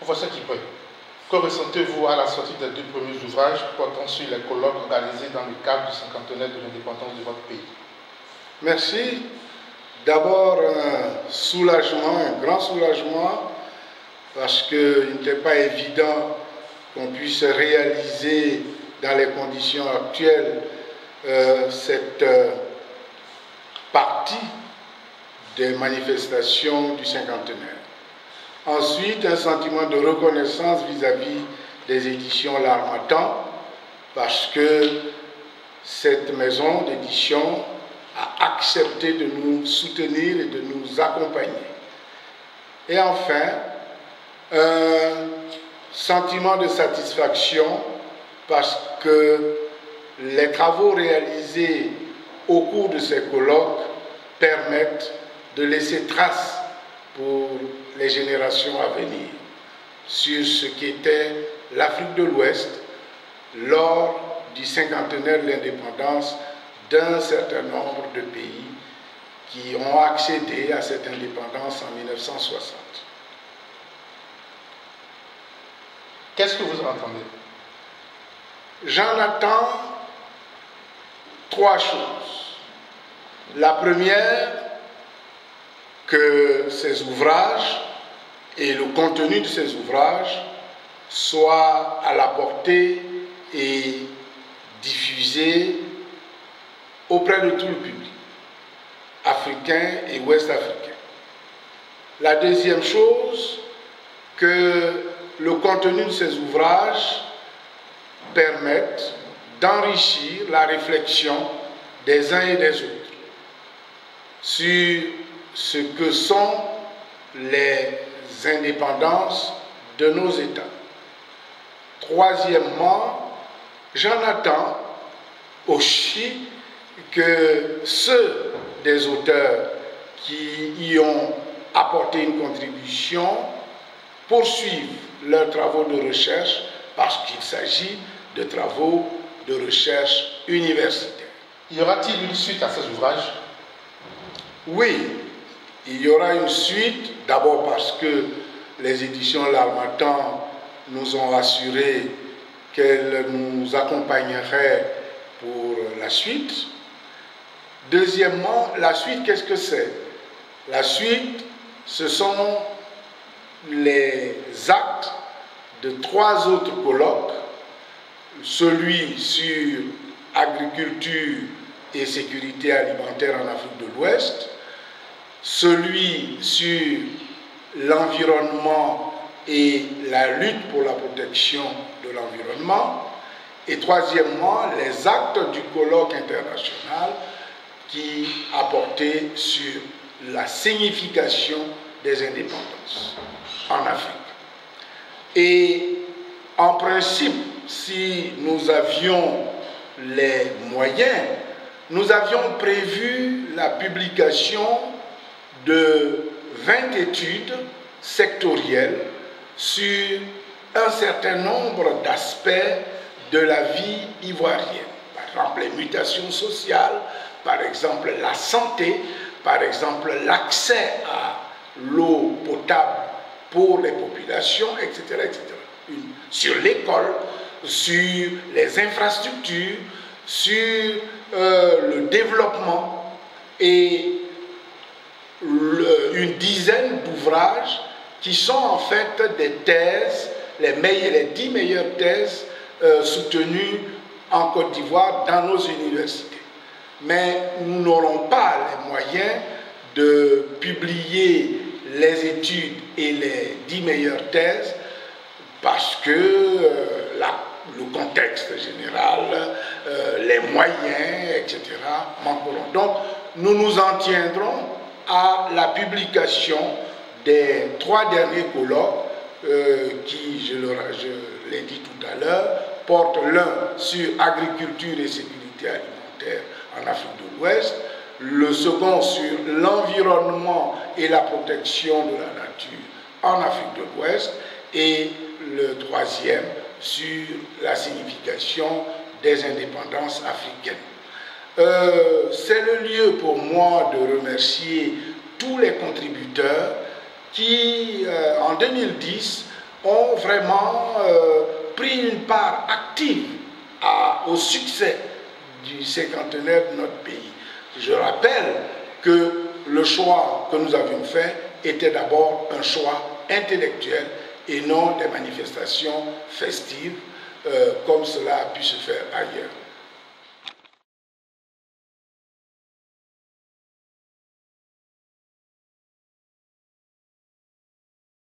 Professeur Kipoy, que ressentez-vous à la sortie des deux premiers ouvrages portant sur les colloques organisés dans le cadre du cinquantenaire de l'indépendance de votre pays? Merci. D'abord, un soulagement, un grand soulagement, parce qu'il n'était pas évident qu'on puisse réaliser dans les conditions actuelles cette partie des manifestations du cinquantenaire. Ensuite, un sentiment de reconnaissance vis-à-vis des éditions L'Harmattan, parce que cette maison d'édition a accepté de nous soutenir et de nous accompagner. Et enfin, un sentiment de satisfaction parce que les travaux réalisés au cours de ces colloques permettent de laisser trace pour les générations à venir sur ce qu'était l'Afrique de l'Ouest lors du cinquantenaire de l'indépendance d'un certain nombre de pays qui ont accédé à cette indépendance en 1960. Qu'est-ce que vous en entendez? J'en attends trois choses. La première, que ces ouvrages et le contenu de ces ouvrages soient à la portée et diffusés auprès de tout le public, africain et ouest-africain. La deuxième chose, que le contenu de ces ouvrages permette d'enrichir la réflexion des uns et des autres sur ce que sont les indépendances de nos États. Troisièmement, j'en attends aussi que ceux des auteurs qui y ont apporté une contribution poursuivent leurs travaux de recherche parce qu'il s'agit de travaux de recherche universitaire. Y aura-t-il une suite à ces ouvrages? Oui, il y aura une suite, d'abord parce que les éditions L'Harmattan nous ont assuré qu'elles nous accompagneraient pour la suite. Deuxièmement, la suite, qu'est-ce que c'est? La suite, ce sont les actes de trois autres colloques, celui sur agriculture et sécurité alimentaire en Afrique de l'Ouest, celui sur l'environnement et la lutte pour la protection de l'environnement, et troisièmement, les actes du colloque international qui a porté sur la signification des indépendances en Afrique. Et en principe, si nous avions les moyens, nous avions prévu la publication de 20 études sectorielles sur un certain nombre d'aspects de la vie ivoirienne. Par exemple, les mutations sociales, par exemple la santé, par exemple l'accès à l'eau potable pour les populations, etc., etc. Sur l'école, sur les infrastructures, sur le développement et une dizaine d'ouvrages qui sont en fait des thèses, les 10 meilleures thèses soutenues en Côte d'Ivoire dans nos universités. Mais nous n'aurons pas les moyens de publier les études et les 10 meilleures thèses parce que le contexte général, les moyens, etc. manqueront. Donc, nous nous en tiendrons à la publication des 3 derniers colloques qui, je l'ai dit tout à l'heure, portent l'un sur agriculture et sécurité alimentaire en Afrique de l'Ouest, le second sur l'environnement et la protection de la nature en Afrique de l'Ouest, et le troisième sur la signification des indépendances africaines. C'est le lieu pour moi de remercier tous les contributeurs qui, en 2010, ont vraiment pris une part active au succès du cinquantenaire de notre pays. Je rappelle que le choix que nous avions fait était d'abord un choix intellectuel et non des manifestations festives comme cela a pu se faire ailleurs.